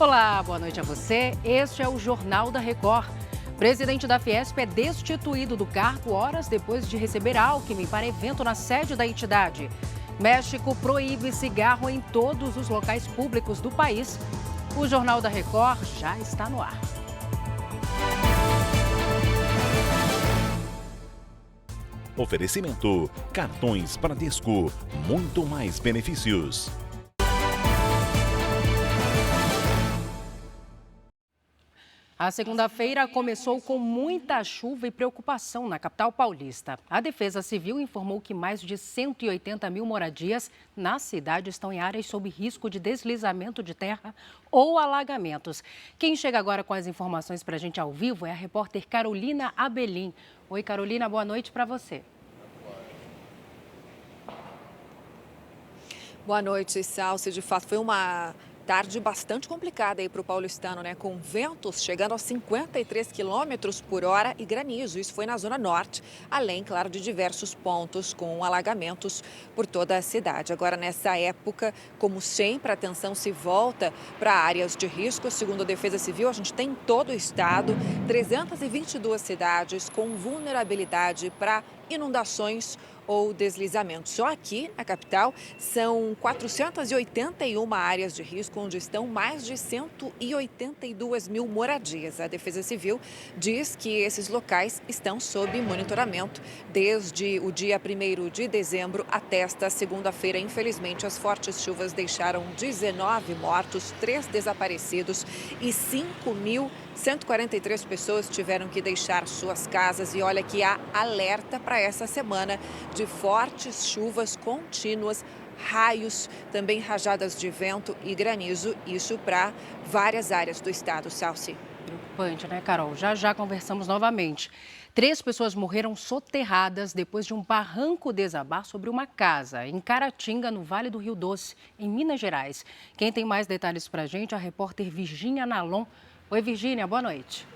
Olá, boa noite a você. Este é o Jornal da Record. Presidente da Fiesp é destituído do cargo horas depois de receber Alckmin para evento na sede da entidade. México proíbe cigarro em todos os locais públicos do país. O Jornal da Record já está no ar. Oferecimento: cartões Bradesco, muito mais benefícios. A segunda-feira começou com muita chuva e preocupação na capital paulista. A Defesa Civil informou que mais de 180 mil moradias na cidade estão em áreas sob risco de deslizamento de terra ou alagamentos. Quem chega agora com as informações para a gente ao vivo é a repórter Carolina Abelim. Oi, Carolina, boa noite para você. Boa noite, Salsi. De fato, foi uma tarde bastante complicada aí para o paulistano, né? Com ventos chegando a 53 quilômetros por hora e granizo. Isso foi na zona norte, além, claro, de diversos pontos com alagamentos por toda a cidade. Agora, nessa época, como sempre, a atenção se volta para áreas de risco. Segundo a Defesa Civil, a gente tem em todo o estado 322 cidades com vulnerabilidade para inundações ou deslizamentos. Só aqui, na capital, são 481 áreas de risco, onde estão mais de 182 mil moradias. A Defesa Civil diz que esses locais estão sob monitoramento desde o dia 1º de dezembro até esta segunda-feira. Infelizmente, as fortes chuvas deixaram 19 mortos, 3 desaparecidos e 5.143 pessoas tiveram que deixar suas casas. E olha que há alerta para essa semana de fortes chuvas contínuas, raios, também rajadas de vento e granizo, isso para várias áreas do estado, Salsi. Preocupante, né, Carol? Já conversamos novamente. 3 pessoas morreram soterradas depois de um barranco desabar sobre uma casa em Caratinga, no Vale do Rio Doce, em Minas Gerais. Quem tem mais detalhes para a gente é a repórter Virgínia Nalon. Oi, Virgínia, boa noite.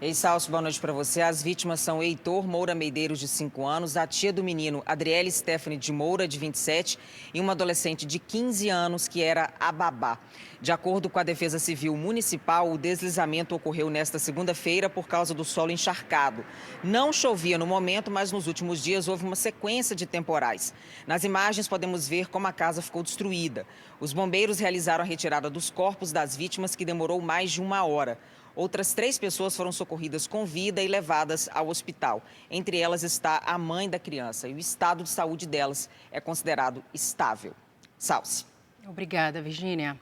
Ei, Salso, boa noite para você. As vítimas são Heitor Moura Medeiros, de 5 anos, a tia do menino, Adriele Stephanie de Moura, de 27, e uma adolescente de 15 anos, que era a babá. De acordo com a Defesa Civil Municipal, o deslizamento ocorreu nesta segunda-feira por causa do solo encharcado. Não chovia no momento, mas nos últimos dias houve uma sequência de temporais. Nas imagens podemos ver como a casa ficou destruída. Os bombeiros realizaram a retirada dos corpos das vítimas, que demorou mais de 1 hora. Outras 3 pessoas foram socorridas com vida e levadas ao hospital. Entre elas está a mãe da criança, e o estado de saúde delas é considerado estável. Salsi. Obrigada, Virgínia.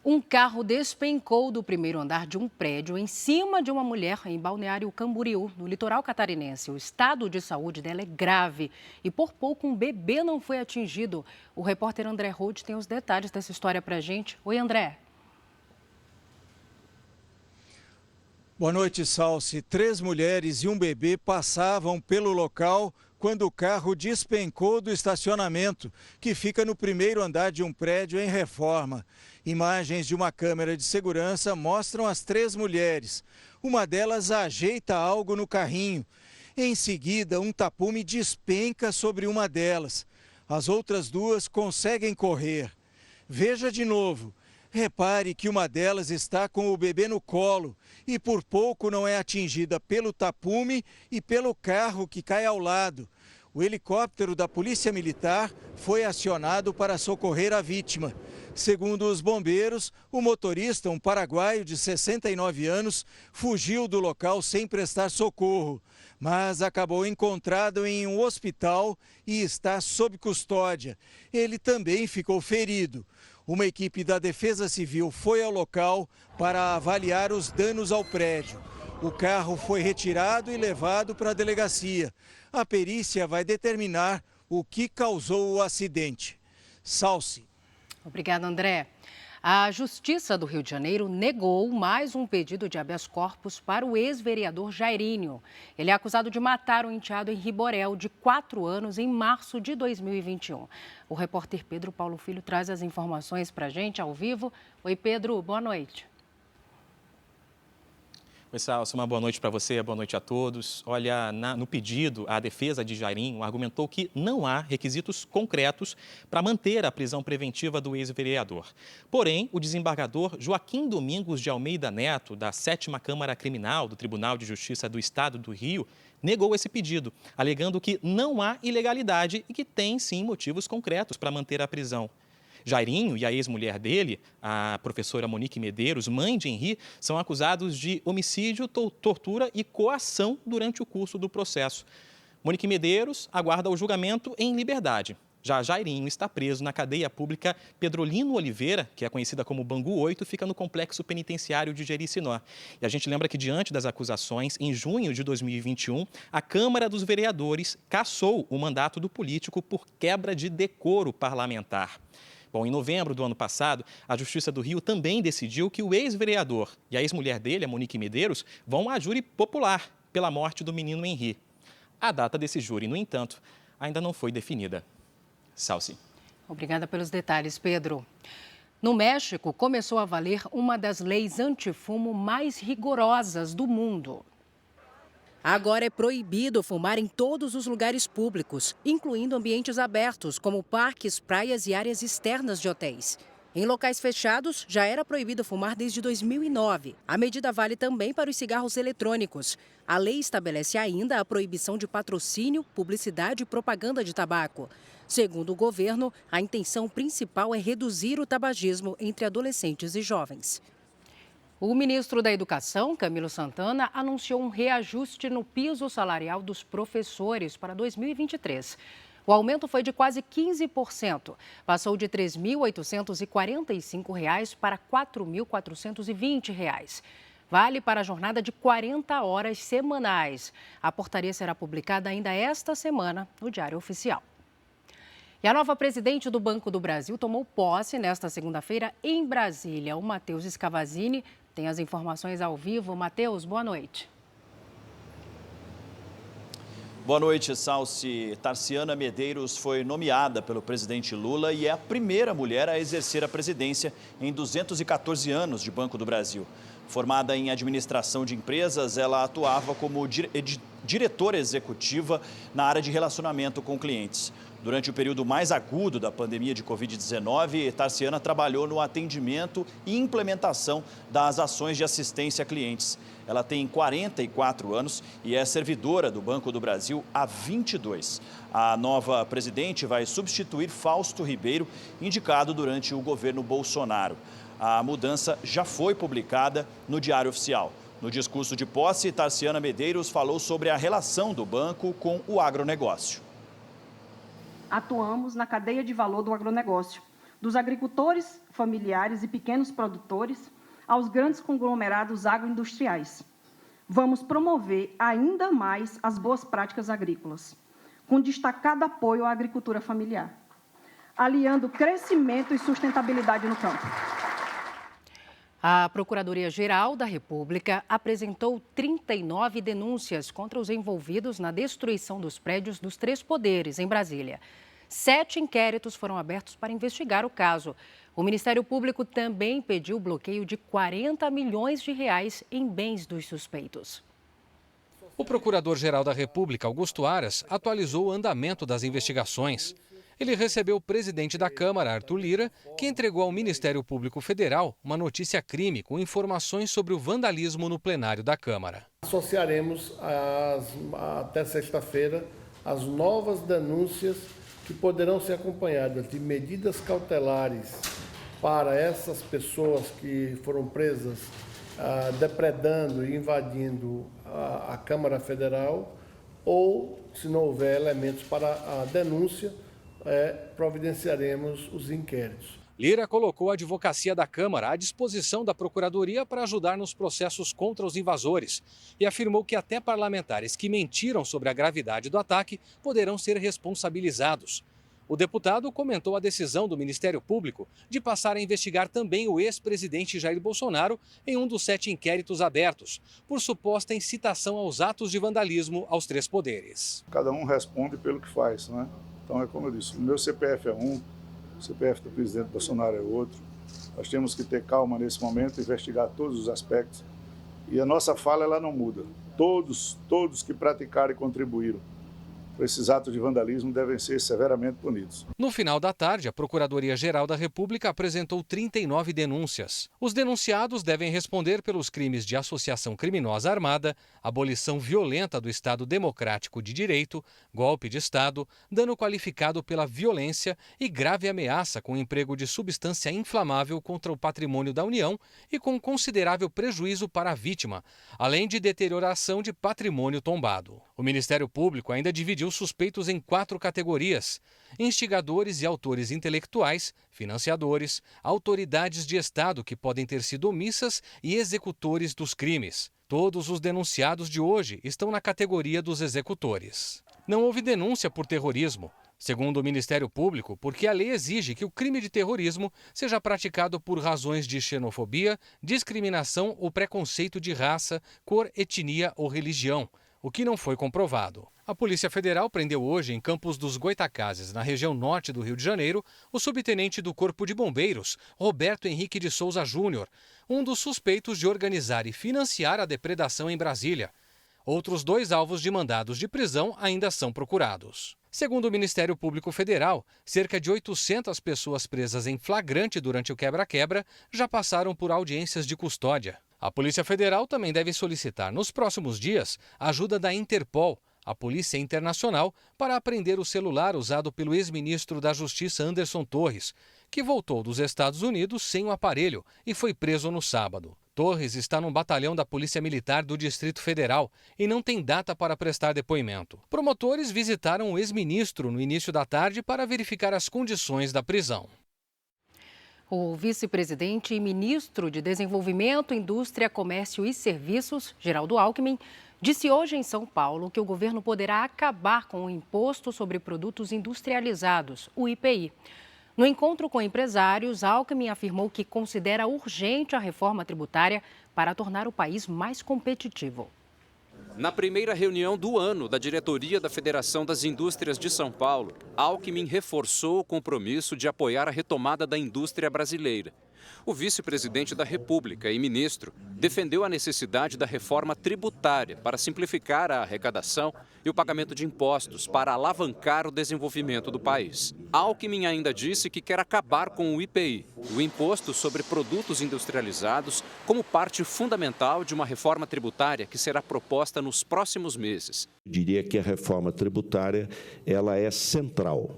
Um carro despencou do primeiro andar de um prédio em cima de uma mulher em Balneário Camboriú, no litoral catarinense. O estado de saúde dela é grave e por pouco um bebê não foi atingido. O repórter André Roth tem os detalhes dessa história para a gente. Oi, André. Boa noite, Salsi. 3 mulheres e um bebê passavam pelo local quando o carro despencou do estacionamento, que fica no primeiro andar de um prédio em reforma. Imagens de uma câmera de segurança mostram as 3 mulheres. Uma delas ajeita algo no carrinho. Em seguida, um tapume despenca sobre uma delas. As outras 2 conseguem correr. Veja de novo. Repare que uma delas está com o bebê no colo e por pouco não é atingida pelo tapume e pelo carro que cai ao lado. O helicóptero da Polícia Militar foi acionado para socorrer a vítima. Segundo os bombeiros, o motorista, um paraguaio de 69 anos, fugiu do local sem prestar socorro, mas acabou encontrado em um hospital e está sob custódia. Ele também ficou ferido. Uma equipe da Defesa Civil foi ao local para avaliar os danos ao prédio. O carro foi retirado e levado para a delegacia. A perícia vai determinar o que causou o acidente. Salsi. Obrigada, André. A Justiça do Rio de Janeiro negou mais um pedido de habeas corpus para o ex-vereador Jairinho. Ele é acusado de matar o enteado Henri Borel, de 4 anos, em março de 2021. O repórter Pedro Paulo Filho traz as informações para a gente ao vivo. Oi, Pedro, boa noite. Oi, Salso, uma boa noite para você, boa noite a todos. Olha, no pedido, a defesa de Jairinho argumentou que não há requisitos concretos para manter a prisão preventiva do ex-vereador. Porém, o desembargador Joaquim Domingos de Almeida Neto, da 7ª Câmara Criminal do Tribunal de Justiça do Estado do Rio, negou esse pedido, alegando que não há ilegalidade e que tem, sim, motivos concretos para manter a prisão. Jairinho e a ex-mulher dele, a professora Monique Medeiros, mãe de Henri, são acusados de homicídio, tortura e coação durante o curso do processo. Monique Medeiros aguarda o julgamento em liberdade. Já Jairinho está preso na cadeia pública Pedrolino Oliveira, que é conhecida como Bangu 8, fica no complexo penitenciário de Jericinó. E a gente lembra que, diante das acusações, em junho de 2021, a Câmara dos Vereadores cassou o mandato do político por quebra de decoro parlamentar. Bom, em novembro do ano passado, a Justiça do Rio também decidiu que o ex-vereador e a ex-mulher dele, a Monique Medeiros, vão à júri popular pela morte do menino Henri. A data desse júri, no entanto, ainda não foi definida. Salsi. Obrigada pelos detalhes, Pedro. No México, começou a valer uma das leis antifumo mais rigorosas do mundo. Agora é proibido fumar em todos os lugares públicos, incluindo ambientes abertos, como parques, praias e áreas externas de hotéis. Em locais fechados, já era proibido fumar desde 2009. A medida vale também para os cigarros eletrônicos. A lei estabelece ainda a proibição de patrocínio, publicidade e propaganda de tabaco. Segundo o governo, a intenção principal é reduzir o tabagismo entre adolescentes e jovens. O ministro da Educação, Camilo Santana, anunciou um reajuste no piso salarial dos professores para 2023. O aumento foi de quase 15%. Passou de R$ 3.845 para R$ 4.420. Vale para a jornada de 40 horas semanais. A portaria será publicada ainda esta semana no Diário Oficial. E a nova presidente do Banco do Brasil tomou posse nesta segunda-feira em Brasília. O Matheus Scavazini tem as informações ao vivo. Matheus, boa noite. Boa noite, Salsi. Tarciana Medeiros foi nomeada pelo presidente Lula e é a primeira mulher a exercer a presidência em 214 anos de Banco do Brasil. Formada em administração de empresas, ela atuava como diretora executiva na área de relacionamento com clientes. Durante o período mais agudo da pandemia de Covid-19, Tarciana trabalhou no atendimento e implementação das ações de assistência a clientes. Ela tem 44 anos e é servidora do Banco do Brasil há 22. A nova presidente vai substituir Fausto Ribeiro, indicado durante o governo Bolsonaro. A mudança já foi publicada no Diário Oficial. No discurso de posse, Tarciana Medeiros falou sobre a relação do banco com o agronegócio. Atuamos na cadeia de valor do agronegócio, dos agricultores familiares e pequenos produtores aos grandes conglomerados agroindustriais. Vamos promover ainda mais as boas práticas agrícolas, com destacado apoio à agricultura familiar, aliando crescimento e sustentabilidade no campo. A Procuradoria-Geral da República apresentou 39 denúncias contra os envolvidos na destruição dos prédios dos Três Poderes, em Brasília. 7 inquéritos foram abertos para investigar o caso. O Ministério Público também pediu o bloqueio de 40 milhões de reais em bens dos suspeitos. O Procurador-Geral da República, Augusto Aras, atualizou o andamento das investigações. Ele recebeu o presidente da Câmara, Arthur Lira, que entregou ao Ministério Público Federal uma notícia-crime com informações sobre o vandalismo no plenário da Câmara. Associaremos até sexta-feira as novas denúncias que poderão ser acompanhadas de medidas cautelares para essas pessoas que foram presas depredando e invadindo a Câmara Federal, ou, se não houver elementos para a denúncia, providenciaremos os inquéritos. Lira colocou a advocacia da Câmara à disposição da Procuradoria para ajudar nos processos contra os invasores e afirmou que até parlamentares que mentiram sobre a gravidade do ataque poderão ser responsabilizados. O deputado comentou a decisão do Ministério Público de passar a investigar também o ex-presidente Jair Bolsonaro em um dos 7 inquéritos abertos, por suposta incitação aos atos de vandalismo aos Três Poderes. Cada um responde pelo que faz, né? Então, é como eu disse, o meu CPF é um, o CPF do presidente Bolsonaro é outro. Nós temos que ter calma nesse momento, investigar todos os aspectos E a nossa fala ela não muda. Todos que praticaram e contribuíram para esses atos de vandalismo devem ser severamente punidos. No final da tarde, a Procuradoria-Geral da República apresentou 39 denúncias. Os denunciados devem responder pelos crimes de associação criminosa armada, abolição violenta do Estado Democrático de Direito, golpe de Estado, dano qualificado pela violência e grave ameaça com emprego de substância inflamável contra o patrimônio da União e com considerável prejuízo para a vítima, além de deterioração de patrimônio tombado. O Ministério Público ainda dividiu suspeitos em 4 categorias: instigadores e autores intelectuais, financiadores, autoridades de Estado que podem ter sido omissas e executores dos crimes. Todos os denunciados de hoje estão na categoria dos executores. Não houve denúncia por terrorismo, segundo o Ministério Público, porque a lei exige que o crime de terrorismo seja praticado por razões de xenofobia, discriminação ou preconceito de raça, cor, etnia ou religião, o que não foi comprovado. A Polícia Federal prendeu hoje, em Campos dos Goitacazes, na região norte do Rio de Janeiro, o subtenente do Corpo de Bombeiros, Roberto Henrique de Souza Júnior, um dos suspeitos de organizar e financiar a depredação em Brasília. Outros 2 alvos de mandados de prisão ainda são procurados. Segundo o Ministério Público Federal, cerca de 800 pessoas presas em flagrante durante o quebra-quebra já passaram por audiências de custódia. A Polícia Federal também deve solicitar, nos próximos dias, a ajuda da Interpol, a Polícia Internacional, para apreender o celular usado pelo ex-ministro da Justiça Anderson Torres, que voltou dos Estados Unidos sem o aparelho e foi preso no sábado. Torres está num batalhão da Polícia Militar do Distrito Federal e não tem data para prestar depoimento. Promotores visitaram o ex-ministro no início da tarde para verificar as condições da prisão. O vice-presidente e ministro de Desenvolvimento, Indústria, Comércio e Serviços, Geraldo Alckmin, disse hoje em São Paulo que o governo poderá acabar com o Imposto sobre Produtos Industrializados, o IPI. No encontro com empresários, Alckmin afirmou que considera urgente a reforma tributária para tornar o país mais competitivo. Na primeira reunião do ano da diretoria da Federação das Indústrias de São Paulo, Alckmin reforçou o compromisso de apoiar a retomada da indústria brasileira. O vice-presidente da República e ministro defendeu a necessidade da reforma tributária para simplificar a arrecadação e o pagamento de impostos para alavancar o desenvolvimento do país. Alckmin ainda disse que quer acabar com o IPI, o Imposto sobre Produtos Industrializados, como parte fundamental de uma reforma tributária que será proposta nos próximos meses. Eu diria que a reforma tributária ela é central.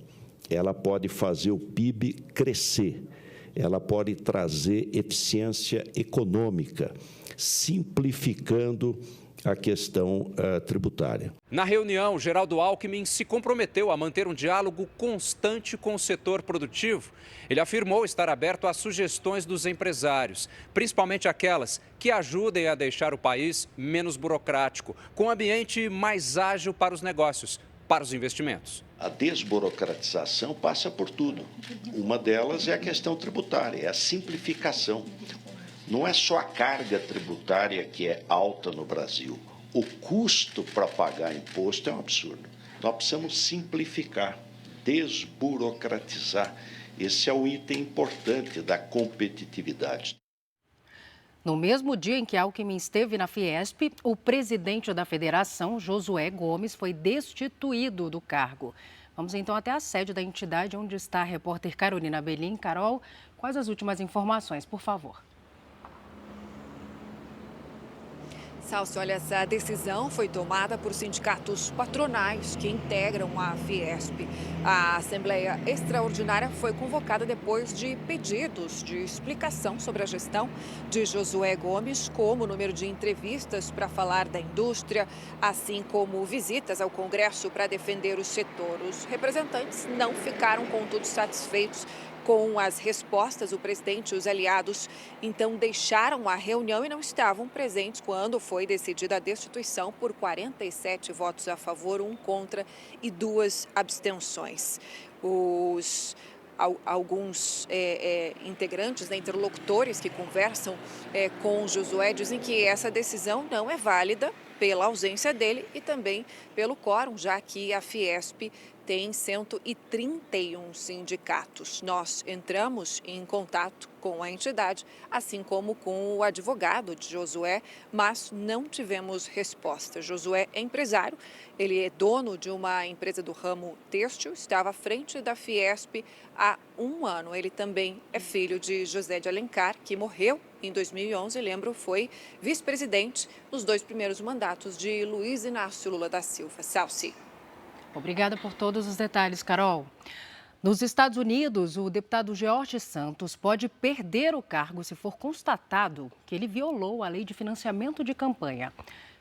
Ela pode fazer o PIB crescer. Ela pode trazer eficiência econômica, simplificando a questão tributária. Na reunião, Geraldo Alckmin se comprometeu a manter um diálogo constante com o setor produtivo. Ele afirmou estar aberto às sugestões dos empresários, principalmente aquelas que ajudem a deixar o país menos burocrático, com um ambiente mais ágil para os negócios, para os investimentos. A desburocratização passa por tudo. Uma delas é a questão tributária, é a simplificação. Não é só a carga tributária que é alta no Brasil. O custo para pagar imposto é um absurdo. Nós precisamos simplificar, desburocratizar. Esse é o item importante da competitividade. No mesmo dia em que Alckmin esteve na Fiesp, o presidente da federação, Josué Gomes, foi destituído do cargo. Vamos então até a sede da entidade, onde está a repórter Carolina Belim. Carol, quais as últimas informações, por favor? Salsi, olha, essa decisão foi tomada por sindicatos patronais que integram a Fiesp. A Assembleia Extraordinária foi convocada depois de pedidos de explicação sobre a gestão de Josué Gomes, como o número de entrevistas para falar da indústria, assim como visitas ao Congresso para defender o setor. Os representantes não ficaram, contudo, satisfeitos com as respostas. O presidente e os aliados, então, deixaram a reunião e não estavam presentes quando foi decidida a destituição por 47 votos a favor, 1 contra e 2 abstenções. Alguns integrantes, interlocutores que conversam com Josué dizem que essa decisão não é válida pela ausência dele e também pelo quórum, já que a Fiesp tem 131 sindicatos. Nós entramos em contato com a entidade, assim como com o advogado de Josué, mas não tivemos resposta. Josué é empresário, ele é dono de uma empresa do ramo têxtil, estava à frente da Fiesp há 1 ano. Ele também é filho de José de Alencar, que morreu em 2011, lembro, foi vice-presidente nos 2 primeiros mandatos de Luiz Inácio Lula da Silva. Salsi. Obrigada por todos os detalhes, Carol. Nos Estados Unidos, o deputado George Santos pode perder o cargo se for constatado que ele violou a lei de financiamento de campanha.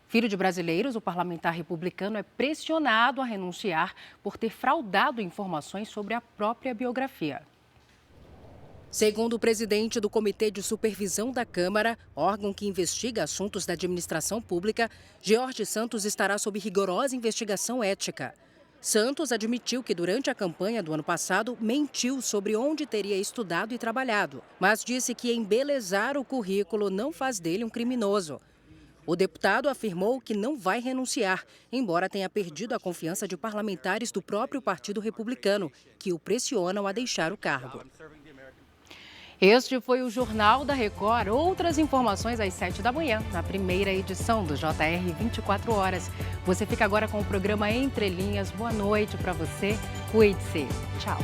Filho de brasileiros, o parlamentar republicano é pressionado a renunciar por ter fraudado informações sobre a própria biografia. Segundo o presidente do Comitê de Supervisão da Câmara, órgão que investiga assuntos da administração pública, George Santos estará sob rigorosa investigação ética. Santos admitiu que durante a campanha do ano passado mentiu sobre onde teria estudado e trabalhado, mas disse que embelezar o currículo não faz dele um criminoso. O deputado afirmou que não vai renunciar, embora tenha perdido a confiança de parlamentares do próprio Partido Republicano, que o pressionam a deixar o cargo. Este foi o Jornal da Record. Outras informações às 7 da manhã, na primeira edição do JR 24 Horas. Você fica agora com o programa Entre Linhas. Boa noite para você. Cuide-se. Tchau.